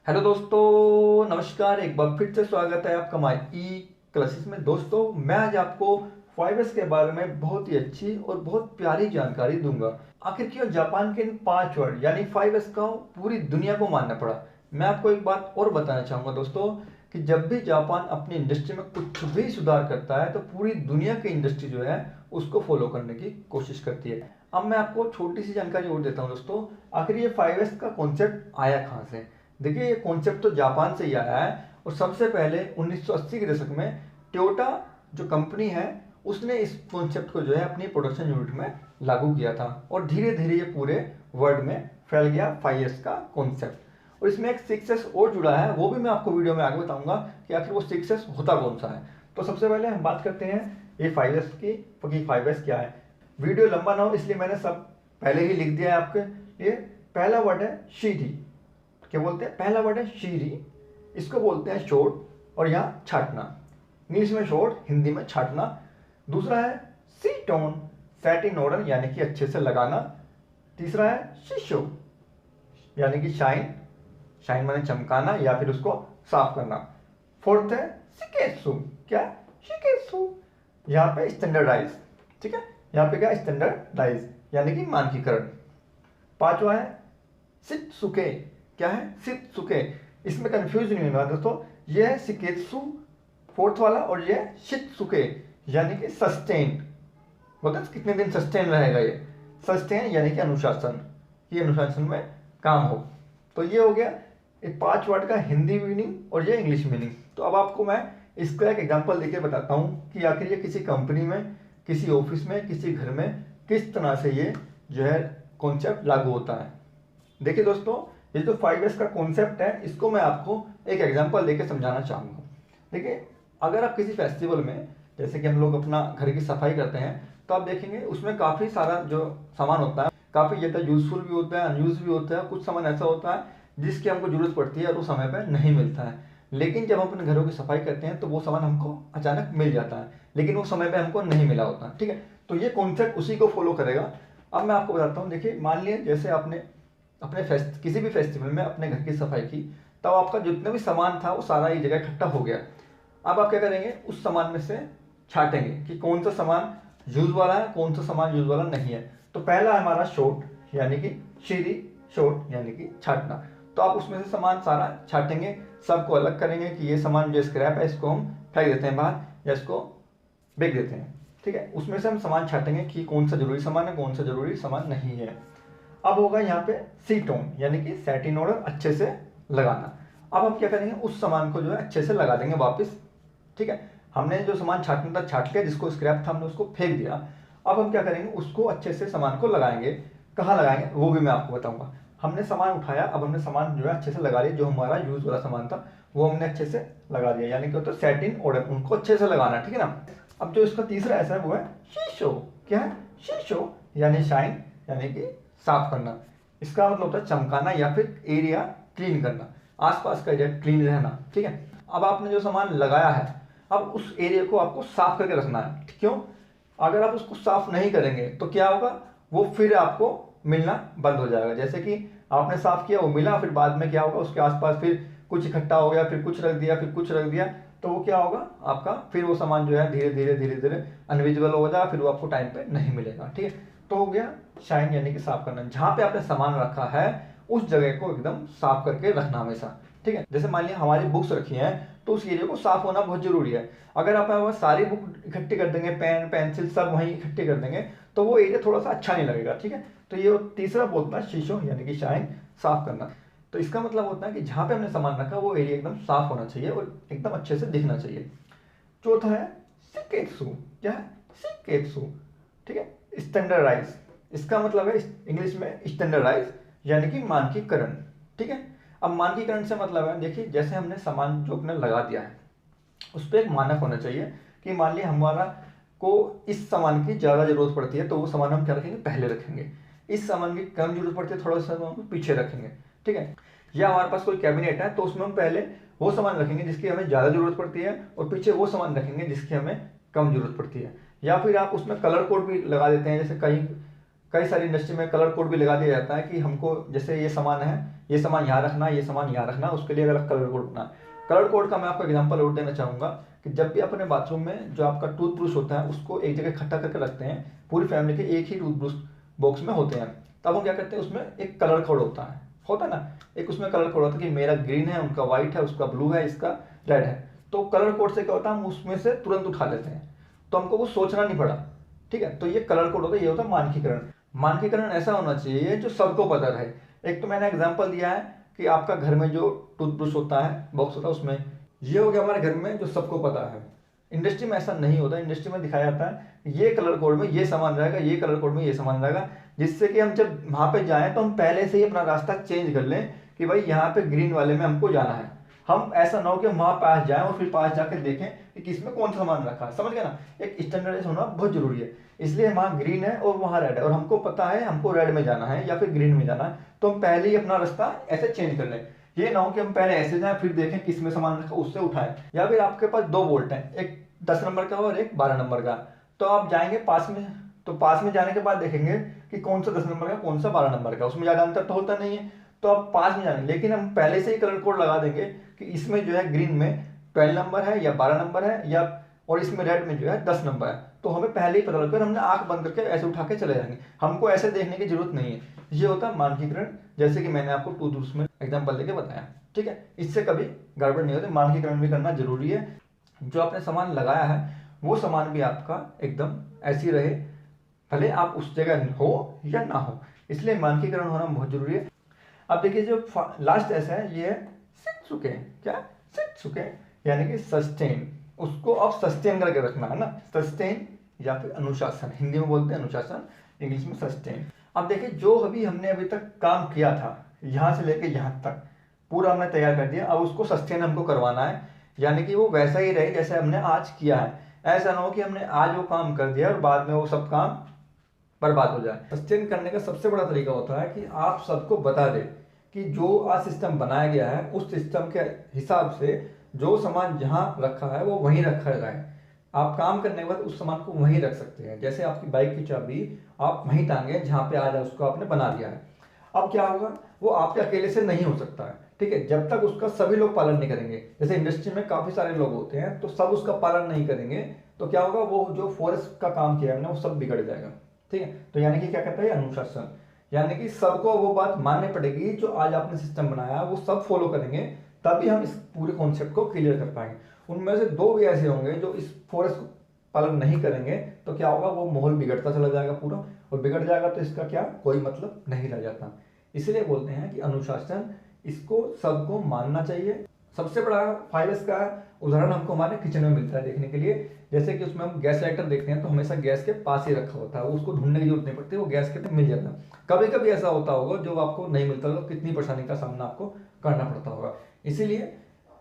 Hello दोस्तों, नमस्कार। एक बार फिर से स्वागत है आपका माई ई क्लासेस में। दोस्तों, मैं आज आपको 5S के बारे में बहुत ही अच्छी और बहुत प्यारी जानकारी दूंगा। आखिर क्यों जापान के इन 5 वर्ड यानी 5S का पूरी दुनिया को मानना पड़ा। मैं आपको एक बात और बताना चाहूँगा दोस्तों कि जब भी जापान अपनी इंडस्ट्री में कुछ भी सुधार करता है तो पूरी दुनिया की इंडस्ट्री जो है उसको फॉलो करने की कोशिश करती है। अब मैं आपको छोटी सी जानकारी और देता हूँ दोस्तों, आखिर ये 5S का कॉन्सेप्ट आया कहाँ से। देखिए, ये कॉन्सेप्ट तो जापान से ही आया है और सबसे पहले 1980 के दशक में टोयोटा जो कंपनी है उसने इस कॉन्सेप्ट को जो है अपनी प्रोडक्शन यूनिट में लागू किया था और धीरे धीरे ये पूरे वर्ल्ड में फैल गया 5S का कॉन्सेप्ट। और इसमें एक 6S और जुड़ा है, वो भी मैं आपको वीडियो में आगे बताऊंगा कि आखिर वो 6S होता कौन सा है। तो सबसे पहले हम बात करते हैं ये 5S की, कि 5S क्या है। वीडियो लंबा ना हो इसलिए मैंने सब पहले ही लिख दिया है आपके लिए। पहला वर्ड है शीरी। क्या बोलते हैं? पहला वर्ड है शीरी, इसको बोलते हैं शॉर्ट और यहाँ छाटना। इंग्लिश में शॉर्ट, हिंदी में छाटना। दूसरा है सी टोन, सेट इन ऑर्डर यानी कि अच्छे से लगाना। तीसरा है शिशो यानी कि शाइन, शाइन माने चमकाना या फिर उसको साफ करना। फोर्थ है शिकेत्सु, क्या? शिकेत्सु, यहाँ पे स्टैंडर्डाइज। ठीक है, यहाँ पे क्या? स्टैंडर्डाइज यानी कि मानकीकरण। पांचवा है शित्सुके, क्या है? शित्सुके। इसमें कंफ्यूज नहीं होना दोस्तों, ये है शिकेत्सु फोर्थ वाला और ये है शित्सुके यानी कि सस्टेन। बोलते हैं कितने दिन सस्टेन रहेगा ये। सस्टेन यानी कि अनुशासन, ये अनुशासन में काम हो। तो ये हो गया ये 5 वर्ड का हिंदी मीनिंग और ये इंग्लिश मीनिंग। तो अब आपको मैं इसका एक एग्जांपल देके बताता हूँ कि आखिर ये किसी कंपनी में, किसी ऑफिस में, किसी घर में किस तरह से ये जो है कॉन्सेप्ट लागू होता है। देखिए दोस्तों, ये जो 5S का कॉन्सेप्ट है इसको मैं आपको एक एग्जांपल देके समझाना चाहूँगा। देखिए, अगर आप किसी फेस्टिवल में, जैसे कि हम लोग अपना घर की सफाई करते हैं, तो आप देखेंगे उसमें काफ़ी सारा जो सामान होता है काफ़ी ज़्यादा यूजफुल भी होता है, अनयूज भी होता है। कुछ सामान ऐसा होता है जिसकी हमको ज़रूरत पड़ती है और वो समय पर नहीं मिलता है। लेकिन जब हम अपने घरों की सफाई करते हैं तो वो सामान हमको अचानक मिल जाता है, लेकिन वो समय पर हमको नहीं मिला होता। ठीक है, तो ये कॉन्सेप्ट उसी को फॉलो करेगा। अब मैं आपको बताता हूँ। देखिए, मान लिया जैसे आपने अपने किसी भी फेस्टिवल में अपने घर की सफाई की, तब आपका जितना भी सामान था वो सारा एक जगह इकट्ठा हो गया। अब आप क्या करेंगे? उस सामान में से छाटेंगे कि कौन सा सामान यूज वाला है, कौन सा सामान यूज वाला नहीं है। तो पहला है हमारा शॉर्ट यानी कि शीरी, शॉर्ट यानी कि छाटना। तो आप उसमें से सामान सारा छाटेंगे, सबको अलग करेंगे कि ये सामान जो स्क्रैप है इसको हम फेंक देते हैं बाहर या इसको बेच देते हैं। ठीक है, उसमें से हम सामान छाटेंगे कि कौन सा जरूरी सामान है, कौन सा जरूरी सामान नहीं है। अब होगा यहाँ पे सी टोन यानी कि सेट इन ऑर्डर, अच्छे से लगाना। अब हम क्या करेंगे? उस सामान को जो है अच्छे से लगा देंगे वापस। ठीक है, हमने जो सामान छाटना था छाट लिया, जिसको स्क्रैप था हमने उसको फेंक दिया। अब हम क्या करेंगे? उसको अच्छे से सामान को लगाएंगे। कहाँ लगाएंगे वो भी मैं आपको बताऊंगा। हमने सामान उठाया, अब हमने सामान जो है अच्छे से लगा लिया। जो हमारा यूज वाला सामान था वो हमने अच्छे से लगा दिया, यानी कि होता है सेट इन ऑर्डर, उनको अच्छे से लगाना। ठीक है ना। अब जो इसका तीसरा ऐसा है वो है शीशो। क्या है? शीशो यानी शाइन यानी कि साफ करना। इसका मतलब होता है चमकाना या फिर एरिया क्लीन करना, आसपास का एरिया क्लीन रहना। ठीक है, अब आपने जो सामान लगाया है, अब उस एरिया को आपको साफ करके रखना है। क्यों? अगर आप उसको साफ नहीं करेंगे तो क्या होगा? वो फिर आपको मिलना बंद हो जाएगा। जैसे कि आपने साफ किया, वो मिला, फिर बाद में क्या होगा? उसके आसपास फिर कुछ इकट्ठा हो गया, फिर कुछ रख दिया, फिर कुछ रख दिया, तो वो क्या होगा? आपका फिर वो सामान जो है धीरे धीरे धीरे धीरे अनविजिबल हो जाएगा, फिर वो आपको टाइम पे नहीं मिलेगा। ठीक है, तो हो गया शाइन यानी कि साफ करना। जहां पे आपने सामान रखा है उस जगह को एकदम साफ करके रखना हमेशा। ठीक है, जैसे मान लिया हमारी बुक्स रखी हैं तो उस एरिया को साफ होना बहुत जरूरी है। अगर आप सारी बुक इकट्ठी कर देंगे, पेन पेंसिल सब वहीं इकट्ठे कर देंगे, तो वो एरिया थोड़ा सा अच्छा नहीं लगेगा। ठीक है, तो ये तीसरा बोलता है शीशो यानी कि शाइन, साफ करना। तो इसका मतलब होता है कि जहां पे हमने सामान रखा वो एरिया एकदम साफ होना चाहिए और एकदम अच्छे से दिखना चाहिए। चौथा है शिकेत्सु। क्या है? शिकेत्सु। ठीक है, स्टैंडर्डाइज। इसका मतलब है इंग्लिश में स्टैंडर्डाइज यानी कि मानकीकरण। ठीक है, अब मानकीकरण से मतलब है, देखिए जैसे हमने सामान जो अपने लगा दिया है उस पर एक मानक होना चाहिए कि मान लिया हमारा को इस सामान की ज़्यादा जरूरत पड़ती है तो वो सामान हम क्या रखेंगे? पहले रखेंगे। इस सामान की कम जरूरत पड़ती है थोड़ा सा सामान को पीछे रखेंगे। ठीक है, या हमारे पास कोई कैबिनेट है तो उसमें हम पहले वो सामान रखेंगे जिसकी हमें ज़्यादा जरूरत पड़ती है और पीछे वो सामान रखेंगे जिसकी हमें कम जरूरत पड़ती है। या फिर आप उसमें कलर कोड भी लगा देते हैं, जैसे कहीं कई सारी इंडस्ट्री में कलर कोड भी लगा दिया जाता है कि हमको जैसे ये सामान है, ये सामान यहाँ रखना, ये सामान यहाँ रखना, उसके लिए अलग कलर कोड बना। कलर कोड का मैं आपको एग्जांपल और देना चाहूँगा कि जब भी अपने बाथरूम में जो आपका टूथब्रश होता है उसको एक जगह इकट्ठा करके रखते हैं, पूरी फैमिली के एक ही टूथब्रश बॉक्स में होते हैं, तब हम क्या करते हैं उसमें एक कलर कोड होता है ना, एक उसमें कलर कोड होता है कि मेरा ग्रीन है, उनका व्हाइट है, उसका ब्लू है, इसका रेड है। तो कलर कोड से क्या होता है हम उसमें से तुरंत उठा लेते हैं, तो हमको कुछ सोचना नहीं पड़ा। ठीक है, तो ये कलर कोड होता है, ये होता है मानकीकरण। मानकीकरण ऐसा होना चाहिए जो सबको पता रहे। एक तो मैंने एग्जांपल दिया है कि आपका घर में जो टूथब्रश होता है, बॉक्स होता है, उसमें ये हो गया हमारे घर में जो सबको पता है। इंडस्ट्री में ऐसा नहीं होता, इंडस्ट्री में दिखाया जाता है ये कलर कोड में ये सामान रहेगा, ये कलर कोड में ये सामान रहेगा, जिससे कि हम जब वहाँ पे जाएं तो हम पहले से ही अपना रास्ता चेंज कर लें कि भाई यहाँ पे ग्रीन वाले में हमको जाना है। हम ऐसा ना हो कि हम वहाँ पास जाएं और फिर पास जाकर देखें कि किसमें कौन सा सामान रखा है, समझ गए ना। एक स्टैंडर्डाइज होना बहुत जरूरी है, इसलिए वहाँ ग्रीन है और वहाँ रेड है और हमको पता है हमको रेड में जाना है या फिर ग्रीन में जाना है, तो हम पहले ही अपना रास्ता ऐसे चेंज कर लें। ये ना हो कि हम पहले ऐसे जाएं फिर देखें किस में सामान रखा उससे उठाएं। या फिर आपके पास 2 बोल्ट हैं, एक 10 नंबर का और एक 12 नंबर का, तो आप जाएंगे पास में, तो पास में जाने के बाद देखेंगे कि कौन सा 10 नंबर का कौन सा 12 नंबर का, उसमें ज़्यादा अंतर तो होता नहीं है, तो आप पास में जाएंगे। लेकिन हम पहले से ही कलर कोड लगा देंगे कि इसमें जो है ग्रीन में 12 नंबर है या 12 नंबर है, या और इसमें रेड में जो है 10 नंबर है, तो हमें पहले ही पता लगता है, हमने आंख बंद करके ऐसे उठा के चले जाएंगे, हमको ऐसे देखने की जरूरत नहीं है। ये होता है मानकीकरण, जैसे कि मैंने आपको टूथब्रश में एग्जाम्पल लेके बताया। ठीक है, इससे कभी गड़बड़ नहीं होती, मानकीकरण भी करना जरूरी है। जो आपने सामान लगाया है वो सामान भी आपका एकदम ऐसी रहे, भले आप उस जगह हो या ना हो, इसलिए मानकीकरण होना बहुत जरूरी है। अब देखिए जो लास्ट ऐसा है ये है शित्सुके। क्या शित्सुके यानी कि सस्टेन, उसको अब सस्टेन करके रखना है ना, सस्टेन या फिर अनुशासन, हिंदी में बोलते हैं अनुशासन, इंग्लिश में सस्टेन। अब देखिए जो हमने अभी तक काम किया था यहाँ से लेके यहाँ तक पूरा हमने तैयार कर दिया, अब उसको सस्टेन हमको करवाना है, यानी कि वो वैसा ही रहे जैसे हमने आज किया है। ऐसा ना हो कि हमने आज वो काम कर दिया और बाद में वो सब काम बर्बाद हो जाए। सस्टेन करने का सबसे बड़ा तरीका होता है कि आप सबको बता दें कि जो आज सिस्टम बनाया गया है उस सिस्टम के हिसाब से जो सामान जहाँ रखा है वो वहीं रखा जाए। आप काम करने के बाद उस सामान को वहीं रख सकते हैं, जैसे आपकी बाइक की चाबी आप वहीं टांगे जहाँ पे आज उसको आपने बना दिया है। अब क्या होगा, वो आपके अकेले से नहीं हो सकता है, ठीक है, जब तक उसका सभी लोग पालन नहीं करेंगे। जैसे इंडस्ट्री में काफी सारे लोग होते हैं तो सब उसका पालन नहीं करेंगे, तो क्या होगा, वो जो फॉरेस्ट का काम किया हमने वो सब बिगड़ जाएगा। ठीक है, तो यानी कि क्या कहता है अनुशासन, यानी कि सबको वो बात माननी पड़ेगी जो आज आपने सिस्टम बनाया वो सब फॉलो करेंगे, तभी हम इस पूरे कॉन्सेप्ट को क्लियर कर पाएंगे। उनमें से 2 भी ऐसे होंगे जो इस फॉरेस्ट को पालन नहीं करेंगे, तो क्या होगा, वो माहौल बिगड़ता चला जाएगा पूरा, और बिगड़ जाएगा तो इसका क्या कोई मतलब नहीं रह जाता। इसलिए बोलते हैं कि अनुशासन, इसको सबको मानना चाहिए। सबसे बड़ा 5S का उदाहरण हमको हमारे किचन में मिलता है देखने के लिए, जैसे कि उसमें हम गैस लाइटर देखते हैं तो हमेशा गैस के पास ही रखा होता है, उसको ढूंढने की जरूरत नहीं पड़ती, वो गैस के पे मिल जाता है। कभी कभी ऐसा होता होगा जो आपको नहीं मिलता होगा, कितनी परेशानी का सामना आपको करना पड़ता होगा। इसीलिए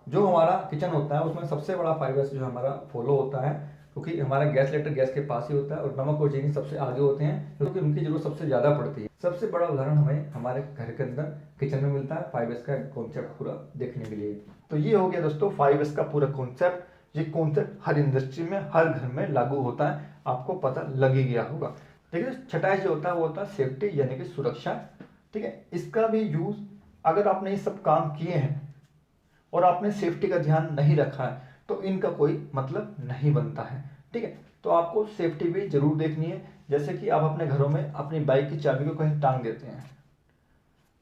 जो हमारा किचन होता है उसमें सबसे बड़ा 5S जो हमारा फॉलो होता है, क्योंकि हमारा गैस लाइटर गैस के पास ही होता है और नमक और चीनी सबसे आगे होते हैं, क्योंकि उनकी जरूरत सबसे ज्यादा पड़ती है। सबसे बड़ा उदाहरण हमें हमारे घर के अंदर किचन में मिलता है 5S का कॉन्सेप्ट पूरा देखने के लिए। तो ये हो गया दोस्तों 5S का पूरा कॉन्सेप्ट। ये कॉन्सेप्ट हर इंडस्ट्री में हर घर में लागू होता है, आपको पता लग ही गया होगा। ठीक है, छठा जो होता है वो होता है सेफ्टी यानी कि सुरक्षा। ठीक है, इसका भी यूज अगर आपने ये सब काम किए हैं और आपने सेफ्टी का ध्यान नहीं रखा है तो इनका कोई मतलब नहीं बनता है। ठीक है, तो आपको सेफ्टी भी जरूर देखनी है। जैसे कि आप अपने घरों में अपनी बाइक की चाबी को कहीं टांग देते हैं,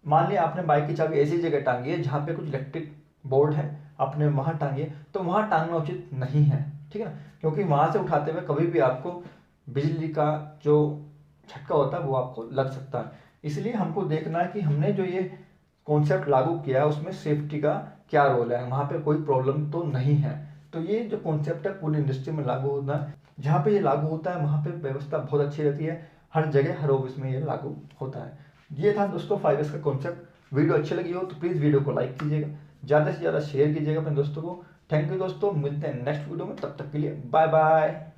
मान लिया आपने बाइक की चाबी ऐसी जगह टांगी है जहाँ पे कुछ इलेक्ट्रिक बोर्ड है, आपने वहां टांगी, तो वहां टांगना उचित नहीं है। ठीक है ना, क्योंकि वहां से उठाते हुए कभी भी आपको बिजली का जो झटका होता है वो आपको लग सकता है। इसलिए हमको देखना है कि हमने जो ये कॉन्सेप्ट लागू किया है उसमें सेफ्टी का क्या रोल है, वहां पे कोई प्रॉब्लम तो नहीं है। तो ये जो कॉन्सेप्ट है पूरी इंडस्ट्री में लागू होता है, जहाँ पे ये लागू होता है वहां पे व्यवस्था बहुत अच्छी रहती है, हर जगह हर ऑफिस में ये लागू होता है। ये था दोस्तों 5S का कॉन्सेप्ट। वीडियो अच्छी लगी हो तो प्लीज वीडियो को लाइक कीजिएगा, ज्यादा से ज्यादा शेयर कीजिएगा अपने दोस्तों को। थैंक यू दोस्तों, मिलते हैं नेक्स्ट वीडियो में, तब तक के लिए बाय बाय।